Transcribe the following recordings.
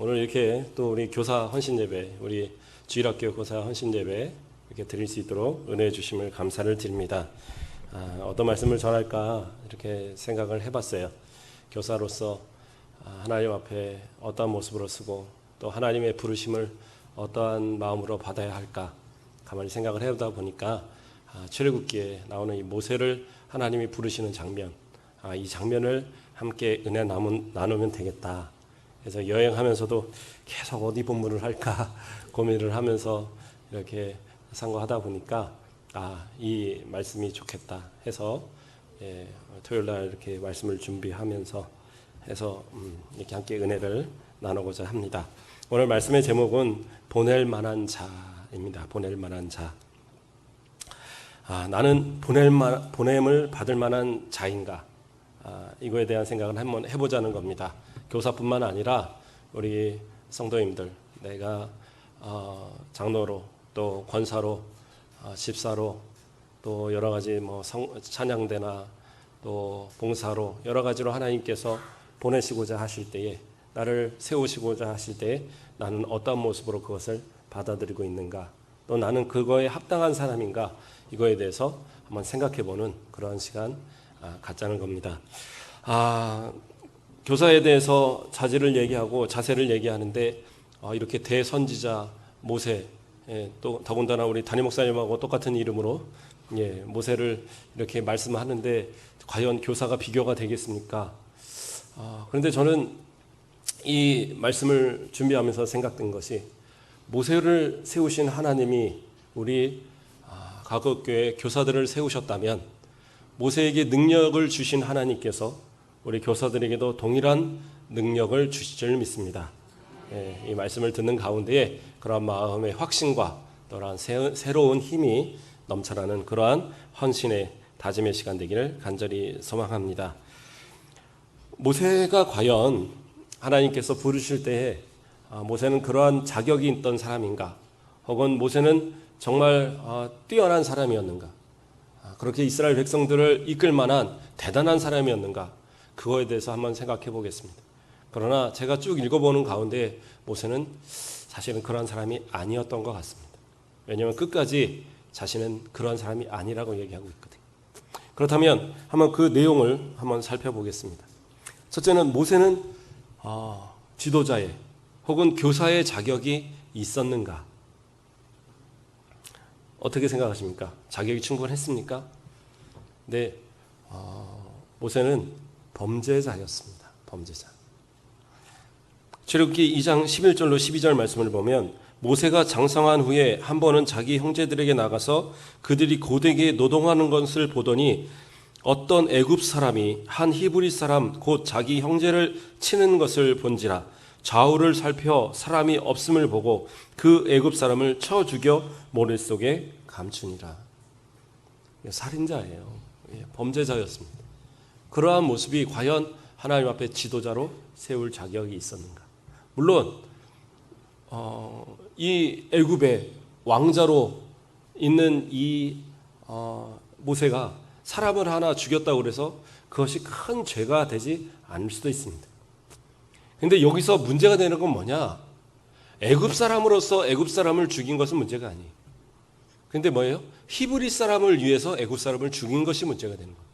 오늘 이렇게 또 우리 교사 헌신 예배, 우리 주일학교 교사 헌신 예배 이렇게 드릴 수 있도록 은혜해 주심을 감사를 드립니다. 어떤 말씀을 전할까 이렇게 생각을 해봤어요. 교사로서 하나님 앞에 어떠한 모습으로 쓰고 또 하나님의 부르심을 어떠한 마음으로 받아야 할까 가만히 생각을 해보다 보니까 출애굽기에 나오는 이 모세를 하나님이 부르시는 장면, 이 장면을 함께 은혜 나누면 되겠다. 그래서 여행하면서도 계속 어디 본문을 할까 고민을 하면서 이렇게 상고하다 보니까 이 말씀이 좋겠다 해서 토요일 날 이렇게 말씀을 준비하면서 해서 이렇게 함께 은혜를 나누고자 합니다. 오늘 말씀의 제목은 보낼 만한 자입니다. 보낼 만한 자. 나는 보냄을 받을 만한 자인가? 이거에 대한 생각을 한번 해보자는 겁니다. 교사뿐만 아니라 우리 성도님들, 내가 장로로 또 권사로 집사로 또 여러 가지 찬양대나 또 봉사로 여러 가지로 하나님께서 보내시고자 하실 때에 나를 세우시고자 하실 때에 나는 어떤 모습으로 그것을 받아들이고 있는가, 또 나는 그거에 합당한 사람인가, 이거에 대해서 한번 생각해보는 그런 시간 갖자는 겁니다. 교사에 대해서 자질을 얘기하고 자세를 얘기하는데 이렇게 대선지자 모세, 또 더군다나 우리 담임 목사님하고 똑같은 이름으로 모세를 이렇게 말씀하는데 과연 교사가 비교가 되겠습니까? 그런데 저는 이 말씀을 준비하면서 생각된 것이, 모세를 세우신 하나님이 우리 가곡교회 교사들을 세우셨다면 모세에게 능력을 주신 하나님께서 우리 교사들에게도 동일한 능력을 주실 줄 믿습니다. 이 말씀을 듣는 가운데에 그러한 마음의 확신과 또한 새로운 힘이 넘쳐나는 그러한 헌신의 다짐의 시간 되기를 간절히 소망합니다. 모세가 과연 하나님께서 부르실 때에 모세는 그러한 자격이 있던 사람인가, 혹은 모세는 정말 뛰어난 사람이었는가, 그렇게 이스라엘 백성들을 이끌 만한 대단한 사람이었는가, 그거에 대해서 한번 생각해 보겠습니다. 그러나 제가 쭉 읽어보는 가운데 모세는 사실은 그런 사람이 아니었던 것 같습니다. 왜냐하면 끝까지 자신은 그런 사람이 아니라고 얘기하고 있거든요. 그렇다면 한번 그 내용을 한번 살펴보겠습니다. 첫째는 모세는 지도자의 혹은 교사의 자격이 있었는가? 어떻게 생각하십니까? 자격이 충분했습니까? 네, 모세는 범죄자였습니다. 범죄자. 출애굽기 2장 11절로 12절 말씀을 보면, 모세가 장성한 후에 한 번은 자기 형제들에게 나가서 그들이 고되게 노동하는 것을 보더니 어떤 애굽 사람이 한 히브리 사람 곧 자기 형제를 치는 것을 본지라. 좌우를 살펴 사람이 없음을 보고 그 애굽 사람을 쳐 죽여 모래 속에 감추니라. 살인자예요. 범죄자였습니다. 그러한 모습이 과연 하나님 앞에 지도자로 세울 자격이 있었는가? 물론 이 애굽의 왕자로 있는 이 모세가 사람을 하나 죽였다고 해서 그것이 큰 죄가 되지 않을 수도 있습니다. 그런데 여기서 문제가 되는 건 뭐냐? 애굽 사람으로서 애굽 사람을 죽인 것은 문제가 아니에요. 그런데 뭐예요? 히브리 사람을 위해서 애굽 사람을 죽인 것이 문제가 되는 거예요.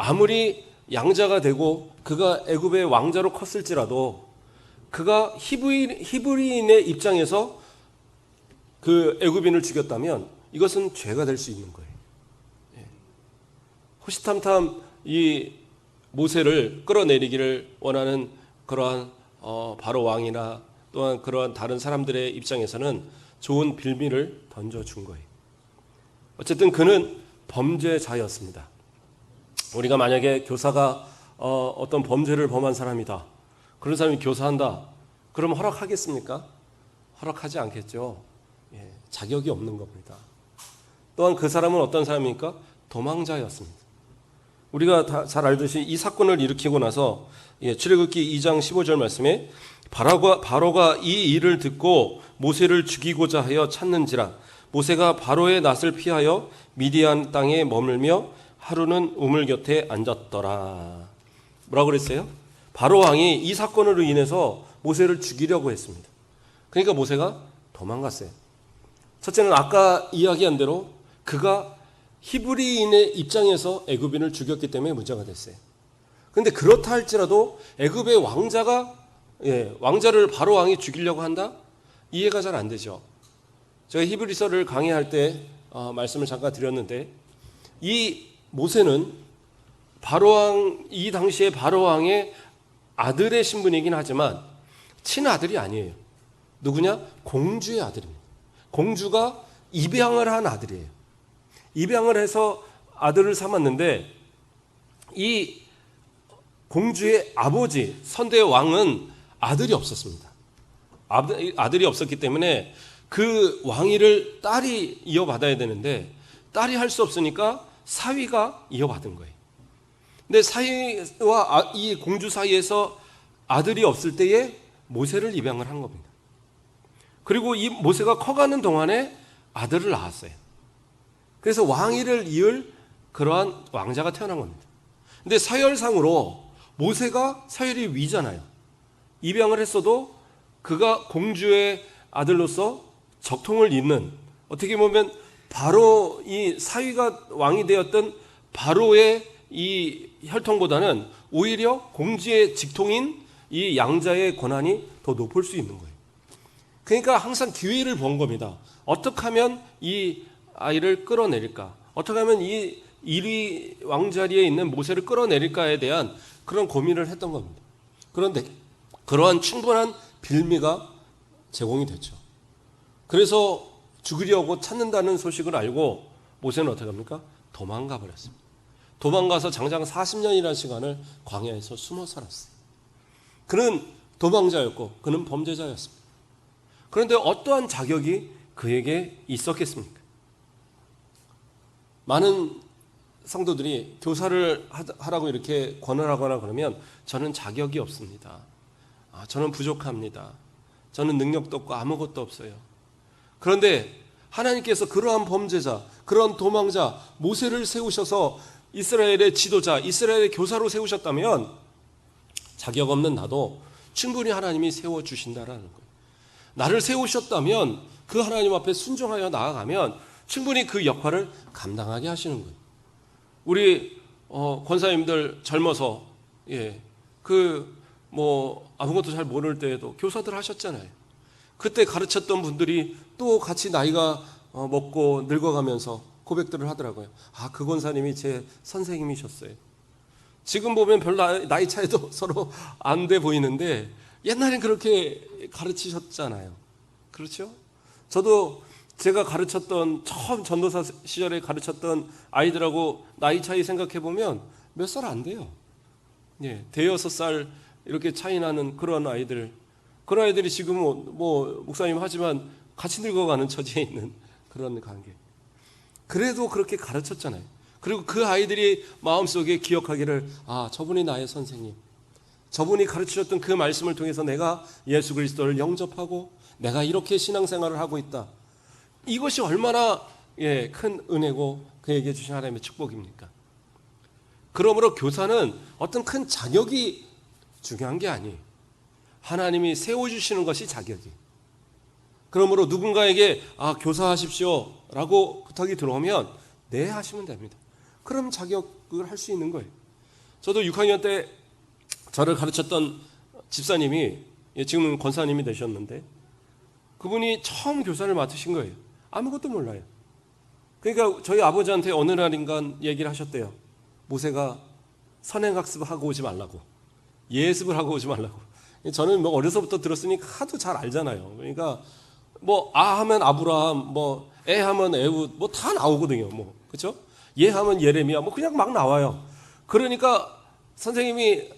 아무리 양자가 되고 그가 애굽의 왕자로 컸을지라도 그가 히브리인의 입장에서 그 애굽인을 죽였다면 이것은 죄가 될 수 있는 거예요. 호시탐탐 이 모세를 끌어내리기를 원하는 그러한 바로 왕이나 또한 그러한 다른 사람들의 입장에서는 좋은 빌미를 던져준 거예요. 어쨌든 그는 범죄자였습니다. 우리가 만약에 교사가 어떤 범죄를 범한 사람이다, 그런 사람이 교사한다, 그러면 허락하겠습니까? 허락하지 않겠죠. 자격이 없는 겁니다. 또한 그 사람은 어떤 사람입니까? 도망자였습니다. 우리가 다 잘 알듯이 이 사건을 일으키고 나서 출애굽기 2장 15절 말씀에 바로가 이 일을 듣고 모세를 죽이고자 하여 찾는지라. 모세가 바로의 낯을 피하여 미디안 땅에 머물며 하루는 우물 곁에 앉았더라. 뭐라고 그랬어요? 바로 왕이 이 사건으로 인해서 모세를 죽이려고 했습니다. 그러니까 모세가 도망갔어요. 첫째는 아까 이야기한 대로 그가 히브리인의 입장에서 애굽인을 죽였기 때문에 문제가 됐어요. 그런데 그렇다 할지라도 애굽의 왕자를 바로 왕이 죽이려고 한다? 이해가 잘 안 되죠. 제가 히브리서를 강의할 때 말씀을 잠깐 드렸는데, 이 모세는 이 당시에 바로왕의 아들의 신분이긴 하지만 친아들이 아니에요. 누구냐? 공주의 아들입니다. 공주가 입양을 한 아들이에요. 입양을 해서 아들을 삼았는데, 이 공주의 아버지 선대 왕은 아들이 없었습니다. 아들이 없었기 때문에 그 왕위를 딸이 이어받아야 되는데, 딸이 할 수 없으니까 사위가 이어받은 거예요. 근데 사위와 이 공주 사이에서 아들이 없을 때에 모세를 입양을 한 겁니다. 그리고 이 모세가 커가는 동안에 아들을 낳았어요. 그래서 왕위를 이을 그러한 왕자가 태어난 겁니다. 근데 서열상으로 모세가 서열이 위잖아요. 입양을 했어도 그가 공주의 아들로서 적통을 잇는, 어떻게 보면 바로 이 사위가 왕이 되었던 바로의 이 혈통보다는 오히려 공주의 직통인 이 양자의 권한이 더 높을 수 있는 거예요. 그러니까 항상 기회를 본 겁니다. 어떻게 하면 이 아이를 끌어내릴까? 어떻게 하면 이 1위 왕자리에 있는 모세를 끌어내릴까에 대한 그런 고민을 했던 겁니다. 그런데 그러한 충분한 빌미가 제공이 됐죠. 그래서 죽이려고 찾는다는 소식을 알고 모세는 어떻게 합니까? 도망가 버렸습니다. 도망가서 장장 40년이라는 시간을 광야에서 숨어 살았어요. 그는 도망자였고 그는 범죄자였습니다. 그런데 어떠한 자격이 그에게 있었겠습니까? 많은 성도들이 교사를 하라고 이렇게 권을 하거나 그러면 저는 자격이 없습니다. 저는 부족합니다. 저는 능력도 없고 아무것도 없어요. 그런데 하나님께서 그러한 범죄자, 그러한 도망자 모세를 세우셔서 이스라엘의 지도자, 이스라엘의 교사로 세우셨다면 자격 없는 나도 충분히 하나님이 세워주신다라는 거예요. 나를 세우셨다면 그 하나님 앞에 순종하여 나아가면 충분히 그 역할을 감당하게 하시는 거예요. 우리 권사님들 젊어서 아무것도 잘 모를 때에도 교사들 하셨잖아요. 그때 가르쳤던 분들이 또 같이 나이가 먹고 늙어가면서 고백들을 하더라고요. 그 권사님이 제 선생님이셨어요. 지금 보면 별 나이 차이도 서로 안 돼 보이는데 옛날엔 그렇게 가르치셨잖아요. 그렇죠? 저도 제가 가르쳤던 처음 전도사 시절에 가르쳤던 아이들하고 나이 차이 생각해 보면 몇 살 안 돼요. 대여섯 살 이렇게 차이 나는 그런 아이들이 지금은 목사님 하지만 같이 늙어가는 처지에 있는 그런 관계. 그래도 그렇게 가르쳤잖아요. 그리고 그 아이들이 마음속에 기억하기를 저분이 나의 선생님, 저분이 가르치셨던 그 말씀을 통해서 내가 예수 그리스도를 영접하고 내가 이렇게 신앙생활을 하고 있다. 이것이 얼마나 큰 은혜고 그에게 주신 하나님의 축복입니까? 그러므로 교사는 어떤 큰 자격이 중요한 게 아니에요. 하나님이 세워주시는 것이 자격이. 그러므로 누군가에게 교사하십시오 라고 부탁이 들어오면 네 하시면 됩니다. 그럼 자격을 할 수 있는 거예요. 저도 6학년 때 저를 가르쳤던 집사님이 지금은 권사님이 되셨는데 그분이 처음 교사를 맡으신 거예요. 아무것도 몰라요. 그러니까 저희 아버지한테 어느 날인가 얘기를 하셨대요. 모세가 선행학습하고 오지 말라고, 예습을 하고 오지 말라고. 저는 어려서부터 들었으니까 하도 잘 알잖아요. 그러니까 하면 아브라함, 에 하면 에훗, 다 나오거든요. 그렇죠? 예 하면 예레미야, 그냥 막 나와요. 그러니까 선생님이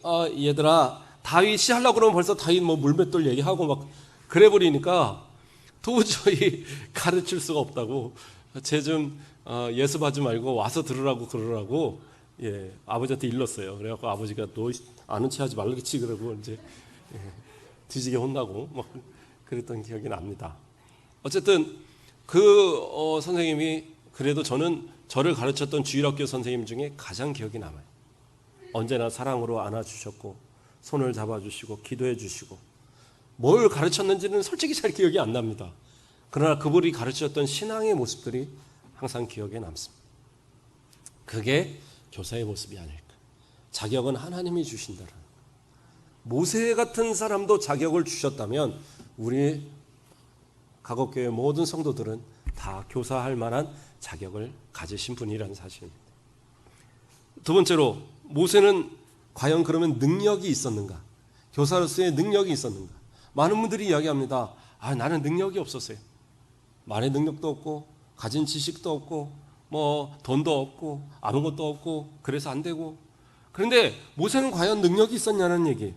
얘들아 다윗이 하려고 그러면 벌써 다윗 물맷돌 얘기하고 막 그래 버리니까 도저히 가르칠 수가 없다고 쟤 좀 예습하지 말고 와서 들으라고 그러라고 아버지한테 일렀어요. 그래갖고 아버지가 너 아는 체 하지 말겠지 그러고 이제 뒤지게 혼나고 막 그랬던 기억이 납니다. 어쨌든 그 선생님이 그래도 저를 가르쳤던 주일학교 선생님 중에 가장 기억이 남아요. 언제나 사랑으로 안아주셨고 손을 잡아주시고 기도해 주시고 뭘 가르쳤는지는 솔직히 잘 기억이 안 납니다. 그러나 그분이 가르쳤던 신앙의 모습들이 항상 기억에 남습니다. 그게 교사의 모습이 아닐까. 자격은 하나님이 주신다라는 것. 모세 같은 사람도 자격을 주셨다면 우리 가곡교회 모든 성도들은 다 교사할 만한 자격을 가지신 분이라는 사실입니다. 두 번째로, 모세는 과연 그러면 능력이 있었는가? 교사로서의 능력이 있었는가? 많은 분들이 이야기합니다. 나는 능력이 없었어요. 말의 능력도 없고 가진 지식도 없고 뭐 돈도 없고 아무것도 없고 그래서 안 되고. 그런데 모세는 과연 능력이 있었냐는 얘기.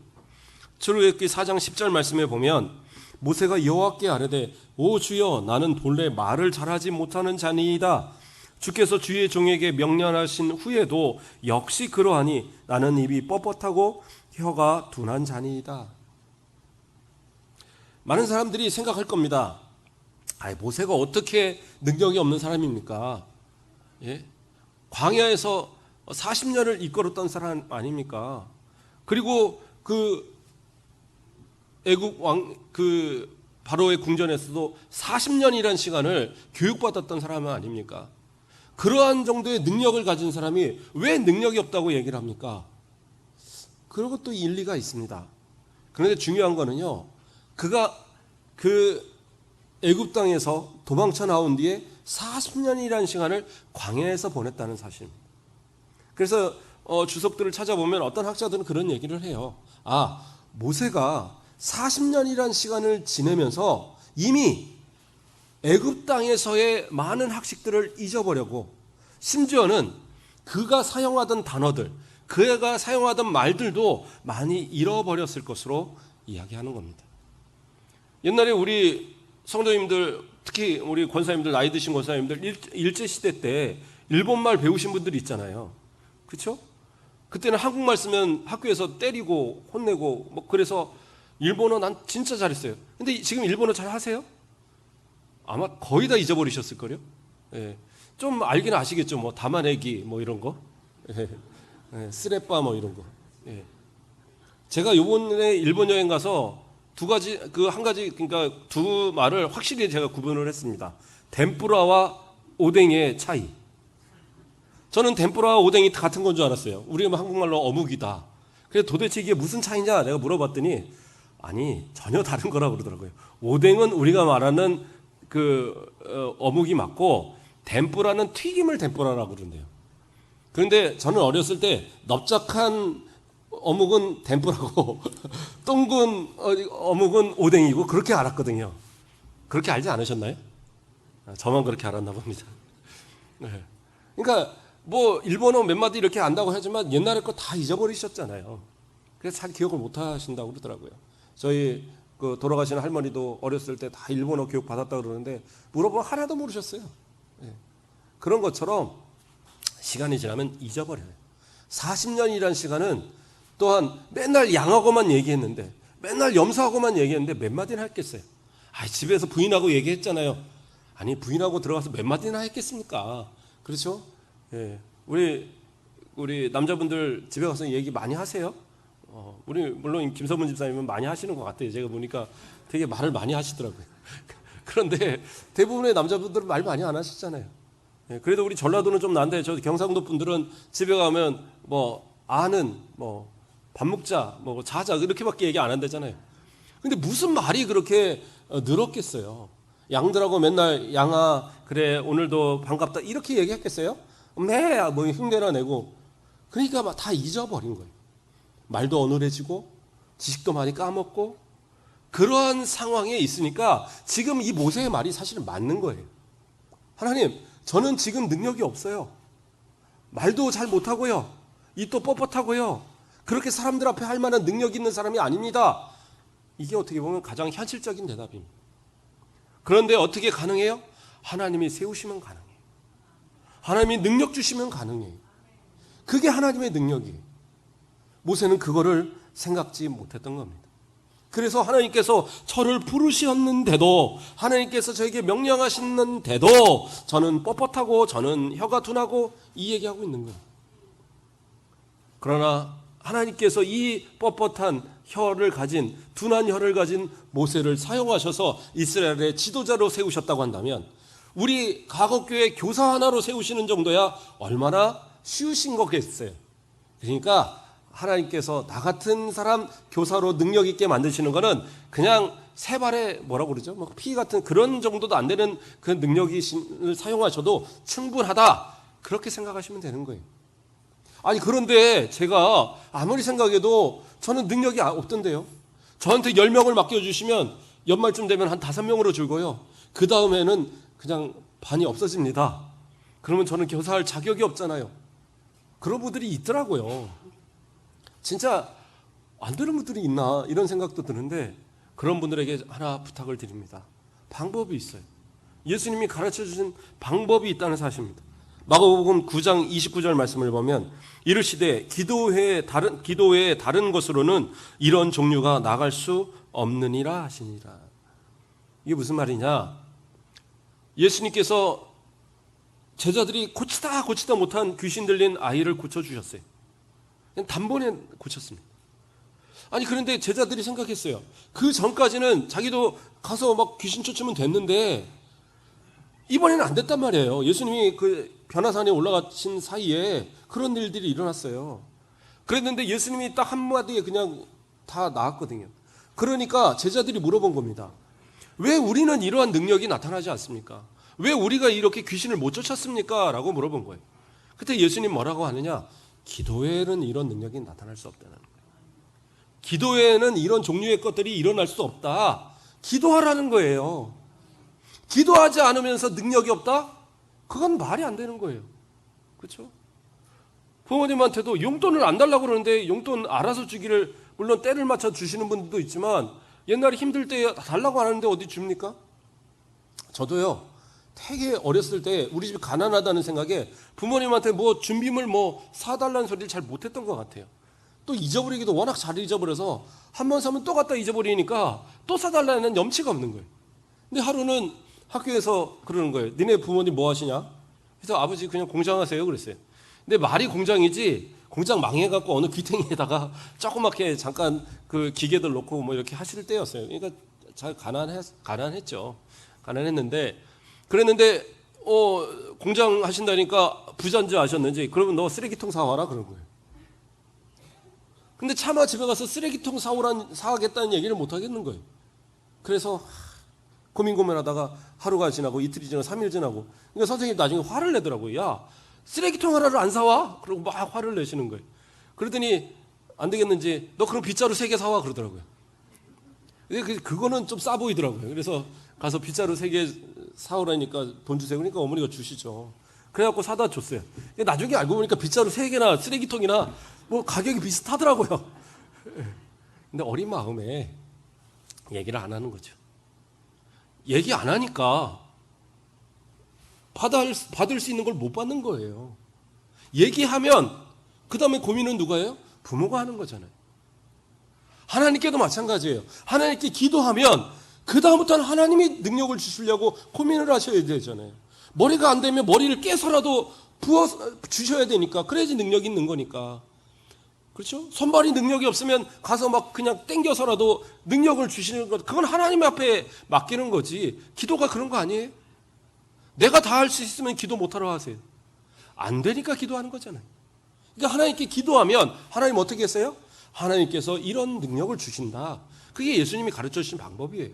출애굽기 4장 10절 말씀에 보면 모세가 여호와께 아뢰되 오 주여 나는 본래 말을 잘하지 못하는 자니이다. 주께서 주의 종에게 명령하신 후에도 역시 그러하니 나는 입이 뻣뻣하고 혀가 둔한 자니이다. 많은 사람들이 생각할 겁니다. 모세가 어떻게 능력이 없는 사람입니까? 예? 광야에서 40년을 이끌었던 사람 아닙니까? 그리고 그 애굽 왕 바로의 궁전에서도 40년이라는 시간을 교육받았던 사람은 아닙니까? 그러한 정도의 능력을 가진 사람이 왜 능력이 없다고 얘기를 합니까? 그런 것도 일리가 있습니다. 그런데 중요한 거는요, 그가 그 애굽 땅에서 도망쳐 나온 뒤에 40년이라는 시간을 광야에서 보냈다는 사실입니다. 그래서 주석들을 찾아보면 어떤 학자들은 그런 얘기를 해요. 모세가 40년이라는 시간을 지내면서 이미 애굽 땅에서의 많은 학식들을 잊어버려고, 심지어는 그가 사용하던 단어들, 그가 사용하던 말들도 많이 잃어버렸을 것으로 이야기하는 겁니다. 옛날에 우리 성도님들, 특히 우리 권사님들, 나이 드신 권사님들 일제시대 때 일본말 배우신 분들이 있잖아요. 그렇죠? 그때는 한국말 쓰면 학교에서 때리고 혼내고 뭐 그래서 일본어 난 진짜 잘했어요. 근데 지금 일본어 잘 하세요? 아마 거의 다 잊어버리셨을걸요? 예. 좀 알기는 아시겠죠? 뭐 담아내기 뭐 이런 거, 쓰레빠 뭐 이런 거. 예. 제가 요번에 일본 여행 가서 그러니까 두 말을 확실히 제가 구분을 했습니다. 덴뿌라와 오뎅의 차이. 저는 덴뿌라와 오뎅이 같은 건 줄 알았어요. 우리가 한국말로 어묵이다. 그래서 도대체 이게 무슨 차이냐 내가 물어봤더니 전혀 다른 거라고 그러더라고요. 오뎅은 우리가 말하는 어묵이 맞고 덴뿌라는 튀김을 덴뿌라라고 그러는데요. 그런데 저는 어렸을 때 넓적한 어묵은 덴뿌라고 둥근 어묵은 오뎅이고 그렇게 알았거든요. 그렇게 알지 않으셨나요? 저만 그렇게 알았나 봅니다. 네. 그러니까 뭐 일본어 몇 마디 이렇게 안다고 하지만 옛날에 거 다 잊어버리셨잖아요. 그래서 잘 기억을 못 하신다고 그러더라고요. 저희 돌아가신 할머니도 어렸을 때 다 일본어 교육 받았다고 그러는데 물어보면 하나도 모르셨어요. 네. 그런 것처럼 시간이 지나면 잊어버려요. 40년이라는 시간은 또한 맨날 양하고만 얘기했는데, 맨날 염소하고만 얘기했는데 몇 마디나 했겠어요? 집에서 부인하고 얘기했잖아요. 부인하고 들어가서 몇 마디나 했겠습니까? 그렇죠? 예. 우리 남자분들 집에 가서 얘기 많이 하세요? 우리 물론 김서문 집사님은 많이 하시는 것 같아요. 제가 보니까 되게 말을 많이 하시더라고요. 그런데 대부분의 남자분들은 말 많이 안 하시잖아요. 예. 그래도 우리 전라도는 좀 난데, 저 경상도 분들은 집에 가면 밥 먹자, 자자 이렇게밖에 얘기 안 한다잖아요. 근데 무슨 말이 그렇게 늘었겠어요? 양들하고 맨날 양아 그래 오늘도 반갑다 이렇게 얘기했겠어요? 흉내나 내고. 그러니까 다 잊어버린 거예요. 말도 어눌해지고 지식도 많이 까먹고 그러한 상황에 있으니까 지금 이 모세의 말이 사실은 맞는 거예요. 하나님, 저는 지금 능력이 없어요. 말도 잘 못하고요. 입도 뻣뻣하고요. 그렇게 사람들 앞에 할 만한 능력 있는 사람이 아닙니다. 이게 어떻게 보면 가장 현실적인 대답입니다. 그런데 어떻게 가능해요? 하나님이 세우시면 가능해요. 하나님이 능력 주시면 가능해요. 그게 하나님의 능력이에요. 모세는 그거를 생각지 못했던 겁니다. 그래서 하나님께서 저를 부르셨는데도, 하나님께서 저에게 명령하시는데도 저는 뻣뻣하고 저는 혀가 둔하고 이 얘기하고 있는 거예요. 그러나 하나님께서 이 뻣뻣한 혀를 가진, 둔한 혀를 가진 모세를 사용하셔서 이스라엘의 지도자로 세우셨다고 한다면 우리 가곡교회 교사 하나로 세우시는 정도야 얼마나 쉬우신 거겠어요. 그러니까 하나님께서 나 같은 사람 교사로 능력 있게 만드시는 거는 그냥 세 발에 뭐라고 그러죠? 뭐 피 같은 그런 정도도 안 되는 그 능력을 사용하셔도 충분하다. 그렇게 생각하시면 되는 거예요. 아니 그런데 제가 아무리 생각해도 저는 능력이 없던데요. 저한테 10명을 맡겨주시면 연말쯤 되면 한 5명으로 줄고요. 그 다음에는 그냥 반이 없어집니다. 그러면 저는 교사할 자격이 없잖아요. 그런 분들이 있더라고요. 진짜 안 되는 분들이 있나 이런 생각도 드는데 그런 분들에게 하나 부탁을 드립니다. 방법이 있어요. 예수님이 가르쳐주신 방법이 있다는 사실입니다. 마가복음 9장 29절 말씀을 보면 이르시되 기도회의 다른 것으로는 이런 종류가 나갈 수 없느니라 하시니라. 이게 무슨 말이냐? 예수님께서 제자들이 고치다 못한 귀신 들린 아이를 고쳐주셨어요. 그냥 단번에 고쳤습니다. 아니 그런데 제자들이 생각했어요. 그 전까지는 자기도 가서 막 귀신 쫓으면 됐는데 이번에는 안 됐단 말이에요. 예수님이 그 변화산에 올라가신 사이에 그런 일들이 일어났어요. 그랬는데 예수님이 딱 한마디에 그냥 다 나았거든요. 그러니까 제자들이 물어본 겁니다. 왜 우리는 이러한 능력이 나타나지 않습니까? 왜 우리가 이렇게 귀신을 못 쫓았습니까? 라고 물어본 거예요. 그때 예수님 뭐라고 하느냐? 기도회에는 이런 능력이 나타날 수 없다는 거예요. 기도회에는 이런 종류의 것들이 일어날 수 없다. 기도하라는 거예요. 기도하지 않으면서 능력이 없다? 그건 말이 안 되는 거예요. 그렇죠? 부모님한테도 용돈을 안 달라고 그러는데 용돈 알아서 주기를 물론 때를 맞춰 주시는 분들도 있지만 옛날에 힘들 때 달라고 하는데 어디 줍니까? 저도요. 되게 어렸을 때 우리 집이 가난하다는 생각에 부모님한테 뭐 준비물 뭐 사달라는 소리를 잘 못했던 것 같아요. 또 잊어버리기도 워낙 잘 잊어버려서 한 번 사면 또 갖다 잊어버리니까 또 사달라는 염치가 없는 거예요. 근데 하루는 학교에서 그러는 거예요. 니네 부모님 뭐 하시냐? 그래서 아버지 그냥 공장하세요 그랬어요. 근데 말이 공장이지 공장 망해갖고 어느 귀퉁이에다가 조그맣게 잠깐 그 기계들 놓고 뭐 이렇게 하실 때였어요. 그러니까 잘 가난했죠. 가난했는데 그랬는데 공장 하신다니까 부자인지 아셨는지 그러면 너 쓰레기통 사와라 그런 거예요. 근데 차마 집에 가서 쓰레기통 사가겠다는 얘기를 못 하겠는 거예요. 그래서 고민하다가 하루가 지나고 이틀이 지나고 3일 지나고 그러니까 선생님이 나중에 화를 내더라고요. 야 쓰레기통 하나를 안 사와? 그러고 막 화를 내시는 거예요. 그러더니 안 되겠는지 너 그럼 빗자루 3개 사와 그러더라고요. 근데 그거는 좀 싸 보이더라고요. 그래서 가서 빗자루 3개 사오라니까 돈 주세요. 그러니까 어머니가 주시죠. 그래갖고 사다 줬어요. 나중에 알고 보니까 빗자루 3개나 쓰레기통이나 뭐 가격이 비슷하더라고요. 근데 어린 마음에 얘기를 안 하는 거죠. 얘기 안 하니까 받을 수 있는 걸 못 받는 거예요. 얘기하면 그 다음에 고민은 누가 해요? 부모가 하는 거잖아요. 하나님께도 마찬가지예요. 하나님께 기도하면 그 다음부터는 하나님이 능력을 주시려고 고민을 하셔야 되잖아요. 머리가 안 되면 머리를 깨서라도 부어 주셔야 되니까 그래야지 능력이 있는 거니까. 그렇죠? 손발이 능력이 없으면 가서 막 그냥 땡겨서라도 능력을 주시는 것, 그건 하나님 앞에 맡기는 거지. 기도가 그런 거 아니에요? 내가 다 할 수 있으면 기도 못하러 하세요. 안 되니까 기도하는 거잖아요. 그러니까 하나님께 기도하면 하나님 어떻게 했어요? 하나님께서 이런 능력을 주신다. 그게 예수님이 가르쳐 주신 방법이에요.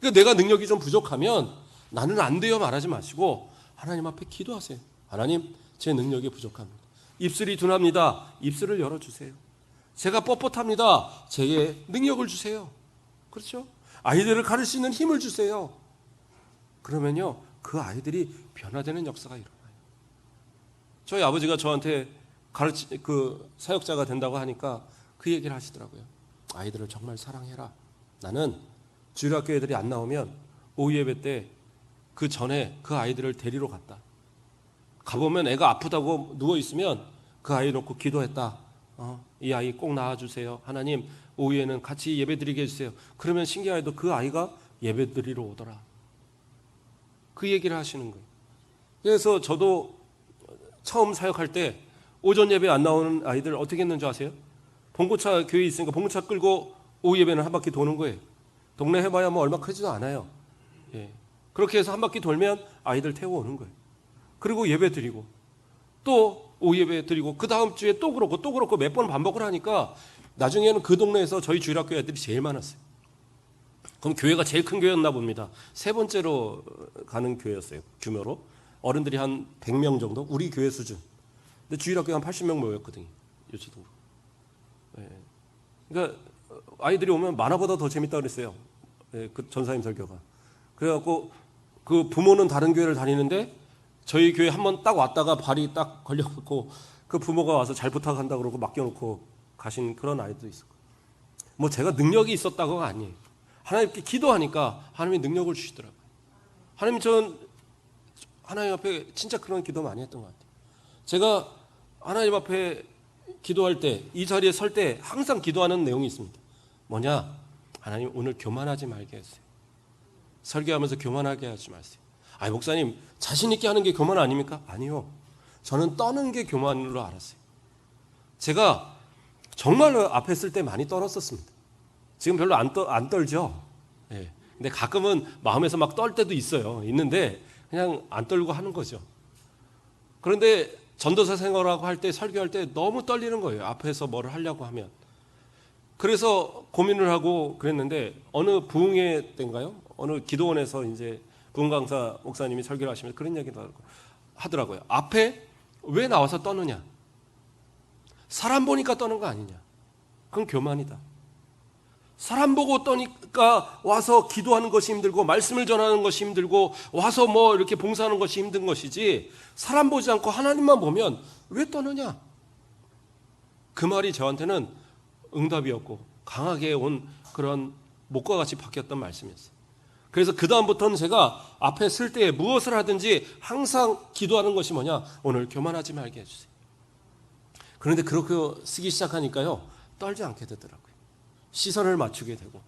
그러니까 내가 능력이 좀 부족하면 나는 안 돼요 말하지 마시고 하나님 앞에 기도하세요. 하나님 제 능력이 부족합니다. 입술이 둔합니다. 입술을 열어주세요. 제가 뻣뻣합니다. 제게 능력을 주세요. 그렇죠? 아이들을 가르칠 수 있는 힘을 주세요. 그러면요 그 아이들이 변화되는 역사가 일어나요. 저희 아버지가 저한테 사역자가 된다고 하니까 그 얘기를 하시더라고요. 아이들을 정말 사랑해라. 나는 주일학교 애들이 안 나오면 오후 예배 때 그 전에 그 아이들을 데리러 갔다. 가보면 애가 아프다고 누워있으면 그 아이 놓고 기도했다. 이 아이 꼭 낳아주세요. 하나님 오후에는 같이 예배 드리게 해주세요. 그러면 신기하게도 그 아이가 예배 드리러 오더라. 그 얘기를 하시는 거예요. 그래서 저도 처음 사역할 때 오전 예배 안 나오는 아이들 어떻게 했는 줄 아세요? 봉고차 교회에 있으니까 봉고차 끌고 오후 예배는 한 바퀴 도는 거예요. 동네 해봐야 뭐 얼마 크지도 않아요. 예. 그렇게 해서 한 바퀴 돌면 아이들 태워오는 거예요. 그리고 예배 드리고 또 오후 예배 드리고 그 다음 주에 또 그렇고 몇 번 반복을 하니까 나중에는 그 동네에서 저희 주일학교 애들이 제일 많았어요. 그럼 교회가 제일 큰 교회였나 봅니다. 세 번째로 가는 교회였어요. 규모로. 어른들이 한 100명 정도? 우리 교회 수준. 근데 주일학교에 한 80명 모였거든요. 요즘도. 예. 그러니까 아이들이 오면 만화보다 더 재밌다 그랬어요. 예, 그 전사님 설교가. 그래갖고 그 부모는 다른 교회를 다니는데 저희 교회 한번 딱 왔다가 발이 딱 걸려갖고 그 부모가 와서 잘 부탁한다 그러고 맡겨놓고 가신 그런 아이도 있었고. 뭐 제가 능력이 있었다고가 아니에요. 하나님께 기도하니까 하나님이 능력을 주시더라고요. 하나님 전 하나님 앞에 진짜 그런 기도 많이 했던 것 같아요. 제가 하나님 앞에 기도할 때 이 자리에 설 때 항상 기도하는 내용이 있습니다. 뭐냐? 하나님 오늘 교만하지 말게 해주세요. 설교하면서 교만하게 하지 마세요. 아니 목사님 자신 있게 하는 게 교만 아닙니까? 아니요. 저는 떠는 게 교만으로 알았어요. 제가 정말로 앞에 쓸 때 많이 떨었었습니다. 지금 별로 안 떨죠. 예. 근데 가끔은 마음에서 막 떨 때도 있어요. 있는데 그냥 안 떨고 하는 거죠. 그런데 전도사 생활하고 할 때 설교할 때 너무 떨리는 거예요. 앞에서 뭐를 하려고 하면. 그래서 고민을 하고 그랬는데 어느 부흥회 때인가요? 어느 기도원에서 이제 부흥 강사 목사님이 설교를 하시면서 그런 얘기도 하더라고요. 앞에 왜 나와서 떠느냐? 사람 보니까 떠는 거 아니냐? 그건 교만이다. 사람 보고 떠니까 와서 기도하는 것이 힘들고 말씀을 전하는 것이 힘들고 와서 뭐 이렇게 봉사하는 것이 힘든 것이지 사람 보지 않고 하나님만 보면 왜 떠느냐? 그 말이 저한테는 응답이었고 강하게 온 그런 목과 같이 바뀌었던 말씀이었어요. 그래서 그 다음부터는 제가 앞에 쓸 때 무엇을 하든지 항상 기도하는 것이 뭐냐? 오늘 교만하지 말게 해주세요. 그런데 그렇게 쓰기 시작하니까요. 떨지 않게 되더라고요. 시선을 맞추게 되고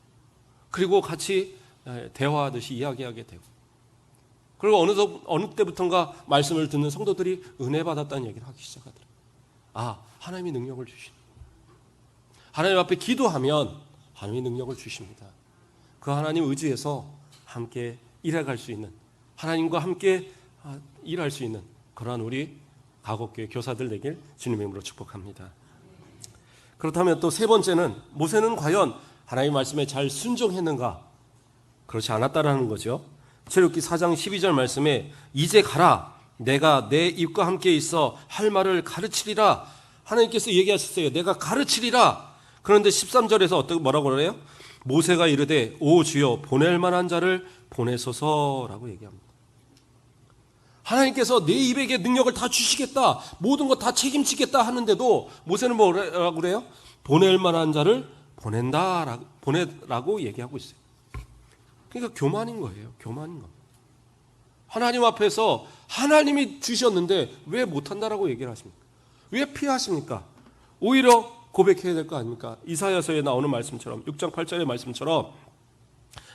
그리고 같이 대화하듯이 이야기하게 되고 그리고 어느 때부턴가 말씀을 듣는 성도들이 은혜 받았다는 얘기를 하기 시작하더라고요. 아, 하나님이 능력을 주시네. 하나님 앞에 기도하면 하나님이 능력을 주십니다. 그 하나님 의지해서 함께 일해갈 수 있는 하나님과 함께 일할 수 있는 그러한 우리 가곡교회 교사들 되길 주님의 이름으로 축복합니다. 그렇다면 또 세 번째는 모세는 과연 하나님의 말씀에 잘 순종했는가? 그렇지 않았다라는 거죠. 출애굽기 4장 12절 말씀에 이제 가라 내가 내 입과 함께 있어 할 말을 가르치리라 하나님께서 얘기하셨어요. 내가 가르치리라. 그런데 13절에서 뭐라고 그래요? 모세가 이르되 오 주여 보낼 만한 자를 보내소서라고 얘기합니다. 하나님께서 내 입에게 능력을 다 주시겠다. 모든 것 다 책임지겠다 하는데도 모세는 뭐라고 그래요? 보낼 만한 자를 보내라고 얘기하고 있어요. 그러니까 교만인 거예요. 교만인 겁니다. 하나님 앞에서 하나님이 주셨는데 왜 못한다라고 얘기를 하십니까? 왜 피하십니까? 오히려 고백해야 될 거 아닙니까? 이사야서에 나오는 말씀처럼 6장 8절의 말씀처럼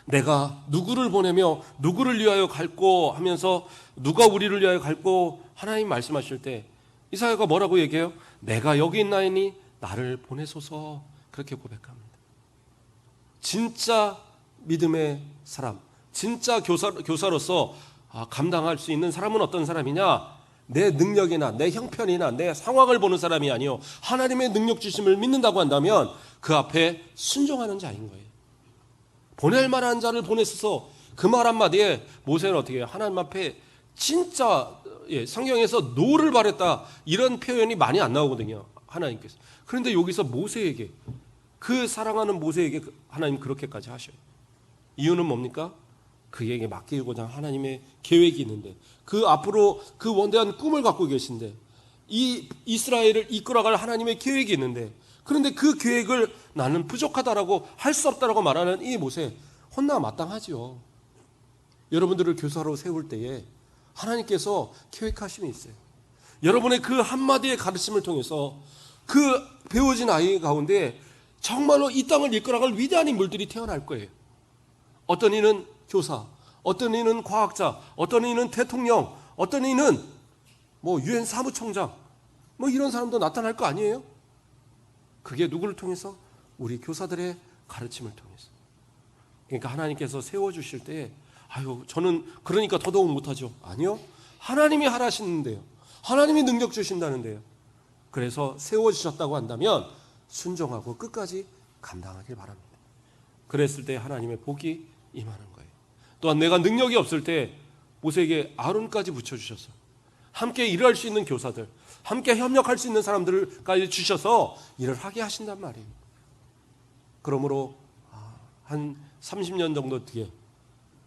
내가 누구를 보내며 누구를 위하여 갈고 하면서 누가 우리를 위하여 갈고 하나님 말씀하실 때 이사야가 뭐라고 얘기해요? 내가 여기 있나이니 나를 보내소서 그렇게 고백합니다. 진짜 믿음의 사람, 진짜 교사로서 감당할 수 있는 사람은 어떤 사람이냐? 내 능력이나 내 형편이나 내 상황을 보는 사람이 아니요 하나님의 능력 주심을 믿는다고 한다면 그 앞에 순종하는 자인 거예요. 보낼 만한 자를 보내소서 그 말 한마디에 모세는 어떻게 해요? 하나님 앞에 진짜 성경에서 노를 바랬다 이런 표현이 많이 안 나오거든요. 하나님께서. 그런데 여기서 모세에게 그 사랑하는 모세에게 하나님 그렇게까지 하셔요. 이유는 뭡니까? 그에게 맡기고자 하나님의 계획이 있는데 그 앞으로 그 원대한 꿈을 갖고 계신데 이 이스라엘을 이끌어갈 하나님의 계획이 있는데 그런데 그 계획을 나는 부족하다라고 할 수 없다라고 말하는 이 모세 혼나 마땅하지요. 여러분들을 교사로 세울 때에 하나님께서 계획하심이 있어요. 여러분의 그 한마디의 가르침을 통해서 그 배워진 아이 가운데 정말로 이 땅을 이끌어갈 위대한 인물들이 태어날 거예요. 어떤 이는 교사, 어떤 이는 과학자, 어떤 이는 대통령, 어떤 이는 유엔 사무총장 뭐 이런 사람도 나타날 거 아니에요? 그게 누구를 통해서? 우리 교사들의 가르침을 통해서. 그러니까 하나님께서 세워주실 때 아유 저는 그러니까 더더욱 못하죠. 아니요. 하나님이 하라시는데요. 하나님이 능력 주신다는데요. 그래서 세워주셨다고 한다면 순종하고 끝까지 감당하길 바랍니다. 그랬을 때 하나님의 복이 임하는 거예요. 또한 내가 능력이 없을 때 모세에게 아론까지 붙여주셔서 함께 일할 수 있는 교사들, 함께 협력할 수 있는 사람들까지 주셔서 일을 하게 하신단 말이에요. 그러므로 한 30년 정도 뒤에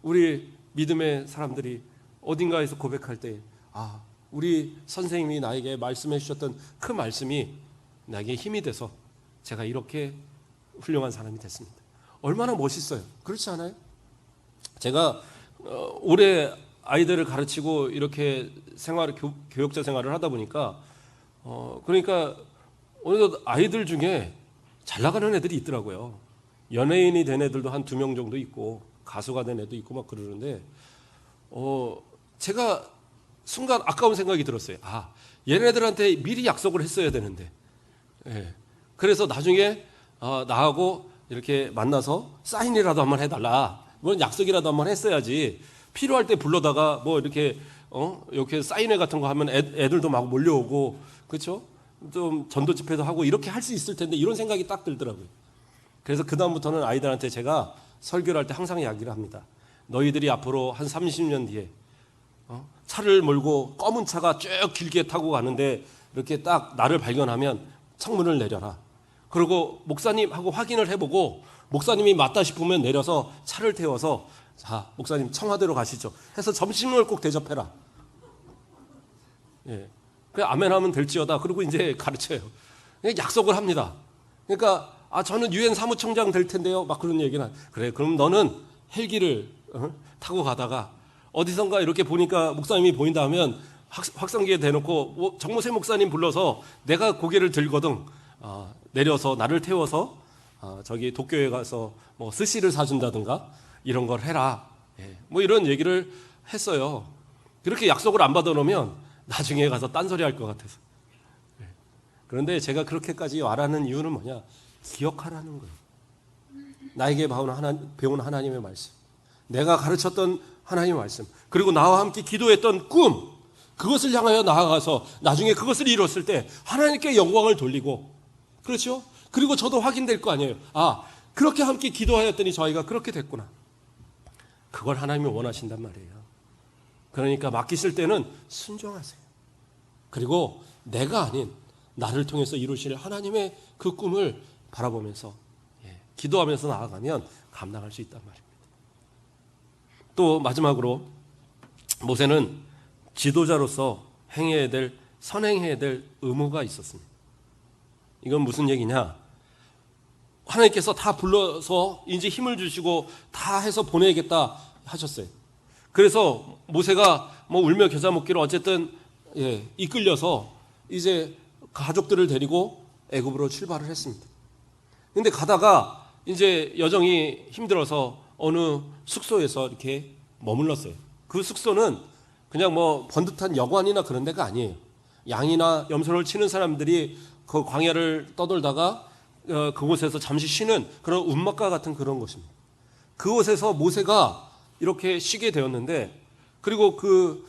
우리 믿음의 사람들이 어딘가에서 고백할 때 우리 선생님이 나에게 말씀해 주셨던 그 말씀이 나에게 힘이 돼서 제가 이렇게 훌륭한 사람이 됐습니다. 얼마나 멋있어요. 그렇지 않아요? 제가 오래 아이들을 가르치고 이렇게 교육자 생활을 하다 보니까 그러니까 어느덧 아이들 중에 잘 나가는 애들이 있더라고요. 연예인이 된 애들도 한 2명 정도 있고 가수가 된 애도 있고 막 그러는데 제가 순간 아까운 생각이 들었어요. 얘네들한테 미리 약속을 했어야 되는데. 예. 그래서 나중에 나하고 이렇게 만나서 사인이라도 한번 해달라. 뭐 약속이라도 한번 했어야지. 필요할 때 불러다가 뭐 이렇게 사인회 같은 거 하면 애들도 막 몰려오고 그렇죠? 좀 전도 집회도 하고 이렇게 할 수 있을 텐데 이런 생각이 딱 들더라고요. 그래서 그 다음부터는 아이들한테 제가 설교를 할 때 항상 이야기를 합니다. 너희들이 앞으로 한 30년 뒤에 차를 몰고 검은 차가 쭉 길게 타고 가는데 이렇게 딱 나를 발견하면 창문을 내려라. 그리고 목사님하고 확인을 해보고 목사님이 맞다 싶으면 내려서 차를 태워서 자 목사님 청와대로 가시죠 해서 점심을 꼭 대접해라. 예, 그래 아멘하면 될지어다. 그리고 이제 가르쳐요. 약속을 합니다. 그러니까 저는 유엔 사무총장 될 텐데요. 막 그런 얘기는 그래. 그럼 너는 헬기를 타고 가다가 어디선가 이렇게 보니까 목사님이 보인다 하면 확성기에 대놓고 정모세 목사님 불러서 내가 고개를 들거든 내려서 나를 태워서 저기 도쿄에 가서 뭐 스시를 사준다든가 이런 걸 해라. 예, 뭐 이런 얘기를 했어요. 그렇게 약속을 안 받아놓으면 나중에 가서 딴소리 할 것 같아서. 예. 그런데 제가 그렇게까지 말하는 이유는 뭐냐? 기억하라는 거예요. 나에게 배운 하나님의 말씀, 내가 가르쳤던 하나님의 말씀, 그리고 나와 함께 기도했던 꿈, 그것을 향하여 나아가서 나중에 그것을 이뤘을 때 하나님께 영광을 돌리고, 그렇죠? 그리고 저도 확인될 거 아니에요. 그렇게 함께 기도하였더니 저희가 그렇게 됐구나. 그걸 하나님이 원하신단 말이에요. 그러니까 맡기실 때는 순종하세요. 그리고 내가 아닌 나를 통해서 이루실 하나님의 그 꿈을 바라보면서 기도하면서 나아가면 감당할 수 있단 말입니다. 또 마지막으로 모세는 지도자로서 행해야 될, 선행해야 될 의무가 있었습니다. 이건 무슨 얘기냐? 하나님께서 다 불러서 이제 힘을 주시고 다 해서 보내겠다 하셨어요. 그래서 모세가 뭐 울며 겨자 먹기로 어쨌든 이끌려서 이제 가족들을 데리고 애굽으로 출발을 했습니다. 근데 가다가 이제 여정이 힘들어서 어느 숙소에서 이렇게 머물렀어요. 그 숙소는 그냥 뭐 번듯한 여관이나 그런 데가 아니에요. 양이나 염소를 치는 사람들이 그 광야를 떠돌다가 그곳에서 잠시 쉬는 그런 움막과 같은 그런 곳입니다. 그곳에서 모세가 이렇게 쉬게 되었는데, 그리고 그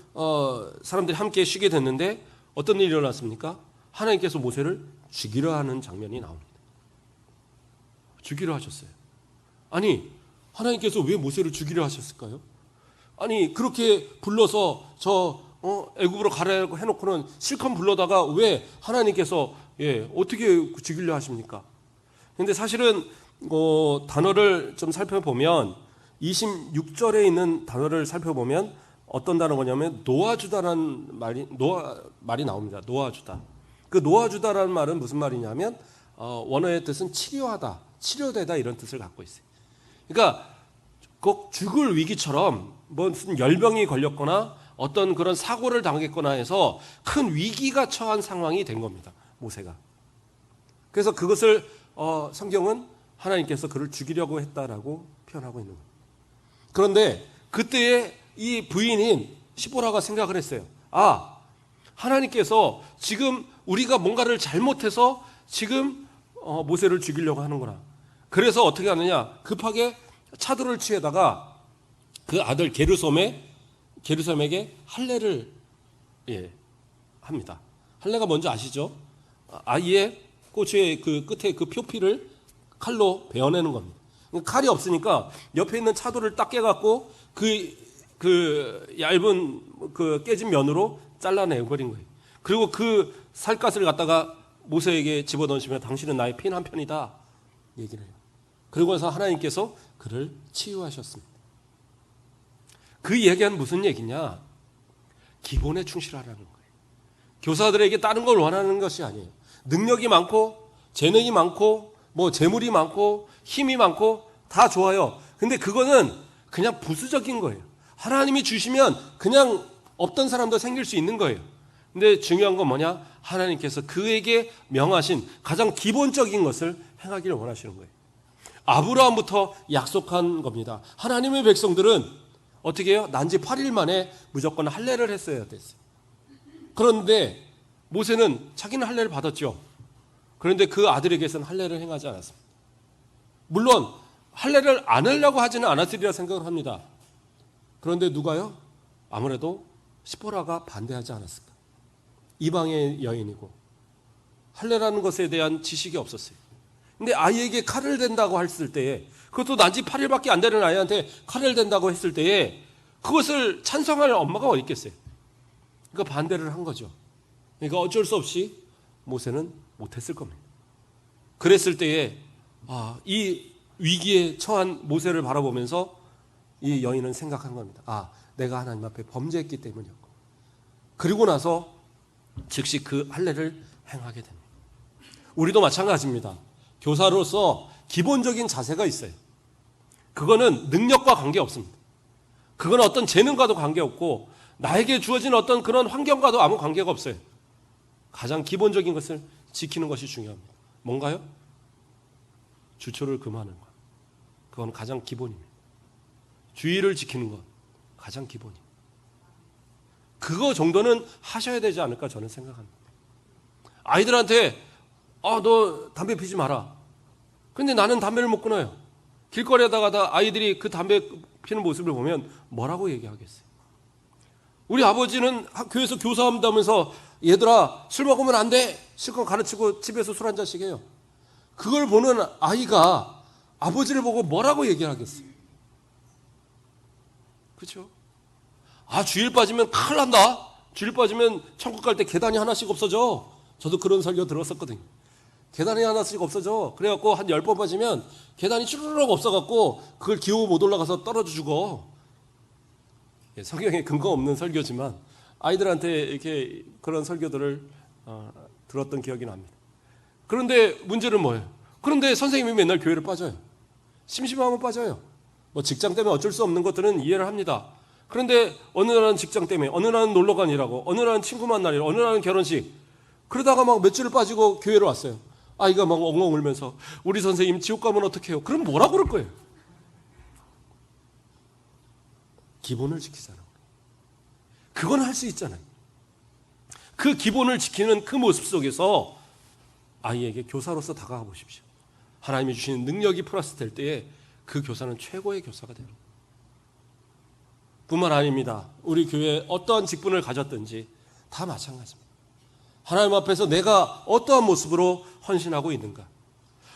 사람들이 함께 쉬게 됐는데 어떤 일이 일어났습니까? 하나님께서 모세를 죽이려 하는 장면이 나옵니다. 죽이려 하셨어요. 아니, 하나님께서 왜 모세를 죽이려 하셨을까요? 아니, 그렇게 불러서 애굽으로 가라고 해놓고는 실컷 불러다가 왜 하나님께서 어떻게 죽이려 하십니까? 근데 사실은 단어를 좀 살펴보면 26절에 있는 단어를 살펴보면 어떤 단어냐면 놓아주다라는 말이 나옵니다. 놓아주다. 그 놓아주다라는 말은 무슨 말이냐면 원어의 뜻은 치료하다, 치료되다 이런 뜻을 갖고 있어요. 그러니까 꼭 죽을 위기처럼 무슨 열병이 걸렸거나 어떤 그런 사고를 당했거나 해서 큰 위기가 처한 상황이 된 겁니다. 모세가. 그래서 그것을 성경은 하나님께서 그를 죽이려고 했다라고 표현하고 있는 겁니다. 그런데 그때의 이 부인인 시보라가 생각을 했어요. 하나님께서 지금 우리가 뭔가를 잘못해서 지금 모세를 죽이려고 하는구나. 그래서 어떻게 하느냐, 급하게 차도를 취해다가 그 아들 게르솜에게 할례를 합니다. 할례가 뭔지 아시죠? 아이의 꼬추의 그 끝에 그 표피를 칼로 베어내는 겁니다. 칼이 없으니까 옆에 있는 차도를 딱 깨갖고 그 얇은 그 깨진 면으로 잘라내버린 거예요. 그리고 그 살갗을 갖다가 모세에게 집어던지면 당신은 나의 핀 한 편이다 얘기를 해요. 그러고 나서 하나님께서 그를 치유하셨습니다. 그 얘기는 무슨 얘기냐? 기본에 충실하라는 거예요. 교사들에게 다른 걸 원하는 것이 아니에요. 능력이 많고 재능이 많고 뭐 재물이 많고 힘이 많고 다 좋아요. 근데 그거는 그냥 부수적인 거예요. 하나님이 주시면 그냥 없던 사람도 생길 수 있는 거예요. 근데 중요한 건 뭐냐? 하나님께서 그에게 명하신 가장 기본적인 것을 행하기를 원하시는 거예요. 아브라함부터 약속한 겁니다. 하나님의 백성들은 어떻게 해요? 난지 8일 만에 무조건 할례를 했어야 됐어요. 그런데 모세는 자기는 할례를 받았죠. 그런데 그 아들에게서는 할례를 행하지 않았습니다. 물론 할례를 안 하려고 하지는 않았으리라 생각을 합니다. 그런데 누가요? 아무래도 시보라가 반대하지 않았을까? 이방의 여인이고 할례라는 것에 대한 지식이 없었어요. 근데 아이에게 칼을 댄다고 했을 때에, 그것도 난지 8일밖에 안 되는 아이한테 칼을 댄다고 했을 때에 그것을 찬성할 엄마가 어디 있겠어요? 그러니까 반대를 한 거죠. 그러니까 어쩔 수 없이 모세는 못했을 겁니다. 그랬을 때에 이 위기에 처한 모세를 바라보면서 이 여인은 생각한 겁니다. 내가 하나님 앞에 범죄했기 때문이었고. 그리고 나서 즉시 그 할례를 행하게 됩니다. 우리도 마찬가지입니다. 교사로서 기본적인 자세가 있어요. 그거는 능력과 관계없습니다. 그건 어떤 재능과도 관계없고 나에게 주어진 어떤 그런 환경과도 아무 관계가 없어요. 가장 기본적인 것을 지키는 것이 중요합니다. 뭔가요? 주초를 금하는 것. 그건 가장 기본입니다. 주의를 지키는 것. 가장 기본입니다. 그거 정도는 하셔야 되지 않을까 저는 생각합니다. 아이들한테 너 담배 피지 마라. 근데 나는 담배를 못 끊어요. 길거리에다가 아이들이 그 담배 피는 모습을 보면 뭐라고 얘기하겠어요? 우리 아버지는 교회에서 교사한다면서 얘들아 술 먹으면 안 돼. 실컷 가르치고 집에서 술 한 잔씩 해요. 그걸 보는 아이가 아버지를 보고 뭐라고 얘기하겠어요? 그렇죠? 주일 빠지면 큰일 난다. 주일 빠지면 천국 갈 때 계단이 하나씩 없어져. 저도 그런 설교 들었었거든요. 계단이 하나씩 없어져. 그래갖고 한 10번 빠지면 계단이 쭈르륵 없어갖고 그걸 기어고 못 올라가서 떨어져 죽어. 성경에 근거 없는 설교지만 아이들한테 이렇게 그런 설교들을 들었던 기억이 납니다. 그런데 문제는 뭐예요? 그런데 선생님이 맨날 교회를 빠져요. 심심하면 빠져요. 뭐 직장 때문에 어쩔 수 없는 것들은 이해를 합니다. 그런데 어느 날은 직장 때문에, 어느 날은 놀러간이라고, 어느 날은 친구 만나리라고, 어느 날은 결혼식. 그러다가 막 며칠을 빠지고 교회로 왔어요. 아이가 막 엉엉 울면서 우리 선생님 지옥 가면 어떡해요? 그럼 뭐라고 그럴 거예요? 기본을 지키잖아요. 그건 할 수 있잖아요. 그 기본을 지키는 그 모습 속에서 아이에게 교사로서 다가가 보십시오. 하나님이 주시는 능력이 플러스 될 때에 그 교사는 최고의 교사가 돼요. 뿐만 아닙니다. 우리 교회에 어떠한 직분을 가졌든지 다 마찬가지입니다. 하나님 앞에서 내가 어떠한 모습으로 헌신하고 있는가.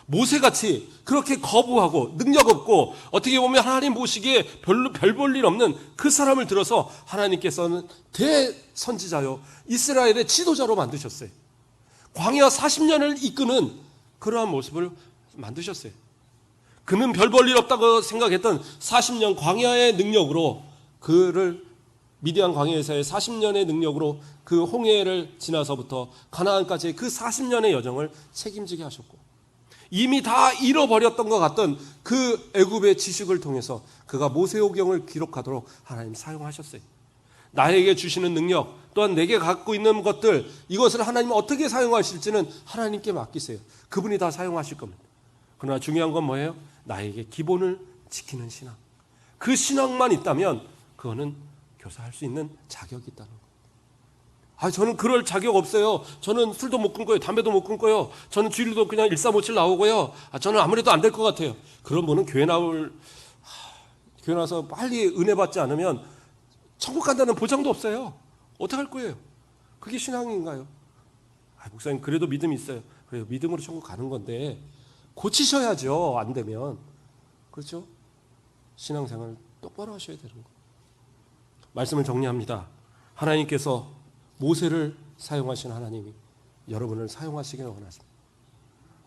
모세같이 그렇게 거부하고 능력 없고 어떻게 보면 하나님 보시기에 별로 별 볼 일 없는 그 사람을 들어서 하나님께서는 대선지자요 이스라엘의 지도자로 만드셨어요. 광야 40년을 이끄는 그러한 모습을 만드셨어요. 그는 별 볼 일 없다고 생각했던 40년 광야의 능력으로 그를 미디안 광야에서의 40년의 능력으로 그 홍해를 지나서부터 가나안까지의 그 40년의 여정을 책임지게 하셨고 이미 다 잃어버렸던 것 같던 그 애굽의 지식을 통해서 그가 모세오경을 기록하도록 하나님 사용하셨어요. 나에게 주시는 능력 또한 내게 갖고 있는 것들 이것을 하나님 어떻게 사용하실지는 하나님께 맡기세요. 그분이 다 사용하실 겁니다. 그러나 중요한 건 뭐예요? 나에게 기본을 지키는 신앙. 그 신앙만 있다면 그거는 교사할 수 있는 자격이 있다는 것. 저는 그럴 자격 없어요. 저는 술도 못 끊고요. 담배도 못 끊고요. 저는 주일도 그냥 1357 나오고요. 저는 아무래도 안 될 것 같아요. 그런 분은 교회 나와서 빨리 은혜 받지 않으면 천국 간다는 보장도 없어요. 어떡할 거예요? 그게 신앙인가요? 목사님 그래도 믿음이 있어요. 그래요. 믿음으로 천국 가는 건데 고치셔야죠. 안 되면. 그렇죠? 신앙생활 똑바로 하셔야 되는 거예요. 말씀을 정리합니다. 하나님께서 모세를 사용하신 하나님이 여러분을 사용하시길 원하십니다.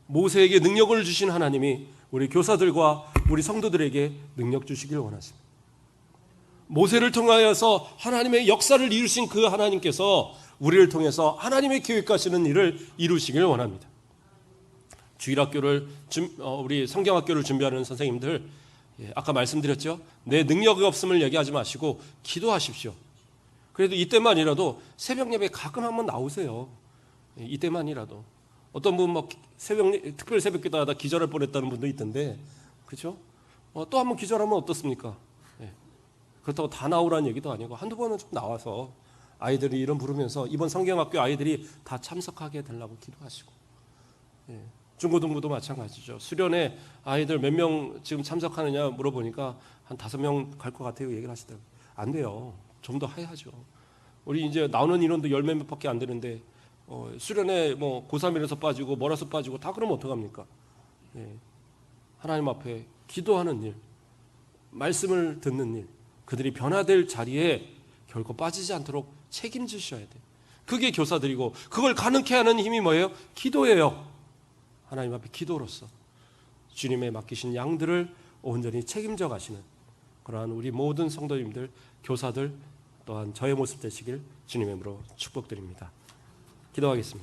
모세에게 능력을 주신 하나님이 우리 교사들과 우리 성도들에게 능력 주시길 원하십니다. 모세를 통하여서 하나님의 역사를 이루신 그 하나님께서 우리를 통해서 하나님의 계획하시는 일을 이루시길 원합니다. 주일학교를 우리 성경학교를 준비하는 선생님들, 아까 말씀드렸죠. 내 능력이 없음을 얘기하지 마시고 기도하십시오. 그래도 이때만이라도 새벽 예배 가끔 한번 나오세요. 이때만이라도. 어떤 분 막 특별 새벽기도 하다 기절할 뻔했다는 분도 있던데, 그렇죠? 또 한번 기절하면 어떻습니까? 그렇다고 다 나오라는 얘기도 아니고 한두 번은 좀 나와서 아이들이 이름 부르면서 이번 성경학교 아이들이 다 참석하게 되려고 기도하시고, 중고등부도 마찬가지죠. 수련회 아이들 몇 명 지금 참석하느냐 물어보니까 한 5명 갈 것 같아요 얘기를 하시더라고요. 안 돼요. 좀 더 해야죠. 우리 이제 나오는 인원도 10몇 밖에 안 되는데 수련회 뭐 고3이라서 빠지고 뭐라서 빠지고 다 그러면 어떡합니까? 하나님 앞에 기도하는 일, 말씀을 듣는 일, 그들이 변화될 자리에 결코 빠지지 않도록 책임지셔야 돼요. 그게 교사들이고, 그걸 가능케 하는 힘이 뭐예요? 기도예요. 하나님 앞에 기도로서 주님의 맡기신 양들을 온전히 책임져 가시는 그러한 우리 모든 성도님들, 교사들 또한 저의 모습 되시길 주님의 이름으로 축복드립니다. 기도하겠습니다.